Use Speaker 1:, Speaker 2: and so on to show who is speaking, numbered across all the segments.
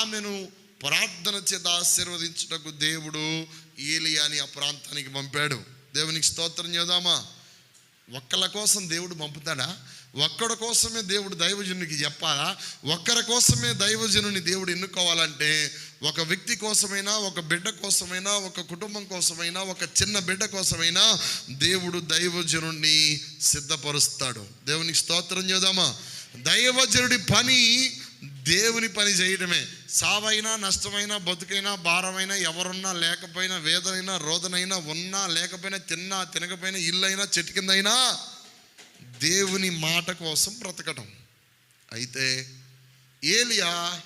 Speaker 1: ఆమెను ప్రార్థన చేత ఆశీర్వదించుటకు దేవుడు ఏలియాని ఆ ప్రాంతానికి పంపాడు. దేవునికి స్తోత్రం చేద్దామా. ఒక్కళ్ళ కోసం దేవుడు పంపుతాడా? ఒక్కడి కోసమే దేవుడు దైవజనునికి చెప్పాలా? ఒక్కరి కోసమే దైవజనుని దేవుడు ఎన్నుకోవాలంటే ఒక వ్యక్తి కోసమైనా, ఒక బిడ్డ కోసమైనా, ఒక కుటుంబం కోసమైనా, ఒక చిన్న బిడ్డ కోసమైనా దేవుడు దైవజనుడిని సిద్ధపరుస్తాడు. దేవునికి స్తోత్రం చేద్దామా. దైవజనుడి పని దేవుని పని చేయడమే. సావైనా, నష్టమైనా, బతుకైనా, భారమైనా, ఎవరున్నా లేకపోయినా, వేదనైనా, రోదనైనా, ఉన్నా లేకపోయినా, తిన్నా తినకపోయినా, ఇల్లైనా చెట్టు కిందైనా దేవుని మాట కోసం బ్రతకటం. అయితే ఏలియా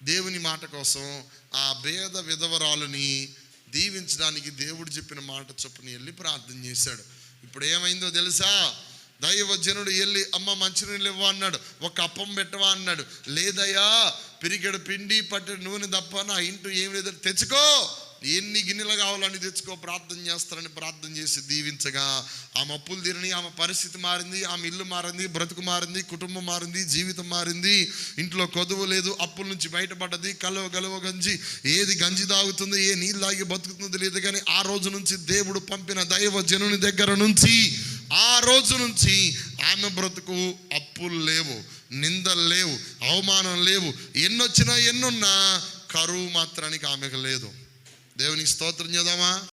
Speaker 1: దేవుని మాట కోసం ఆ పేద విధవరాలుని దీవించడానికి దేవుడు చెప్పిన మాట చొప్పున వెళ్ళి ప్రార్థన చేశాడు. ఇప్పుడు ఏమైందో తెలుసా? దైవజనుడు వెళ్ళి, అమ్మ మంచినీళ్ళు ఇవ్వ అన్నాడు. ఒక అప్పం పెట్టవా అన్నాడు. లేదయ్యా, పిరికెడు పిండి పట్టెడు నూనె తప్ప నా ఇంటూ ఏమి లేదు, తెచ్చుకో, ఎన్ని గిన్నెలు కావాలని తెచ్చుకో, ప్రార్థన చేస్తారని ప్రార్థన చేసి దీవించగా ఆమె అప్పులు తీరని, ఆమె పరిస్థితి మారింది, ఆమె ఇల్లు మారింది, బ్రతుకు మారింది, కుటుంబం మారింది, జీవితం మారింది. ఇంట్లో కొదువు లేదు, అప్పుల నుంచి బయటపడ్డది. గలవ గంజి, ఏది గంజి తాగుతుంది, ఏ నీళ్ళు తాగి బతుకుతుంది లేదు. కానీ ఆ రోజు నుంచి దేవుడు పంపిన దైవజనుని దగ్గర నుంచి, ఆ రోజు నుంచి ఆమె బ్రతుకు అప్పులు లేవు, నిందలు లేవు, అవమానం లేవు. ఎన్నొచ్చినా ఎన్నున్నా కరువు మాత్రానికి ఆమెకు లేదు. దేవునికి స్తోత్రం చేద్దామా.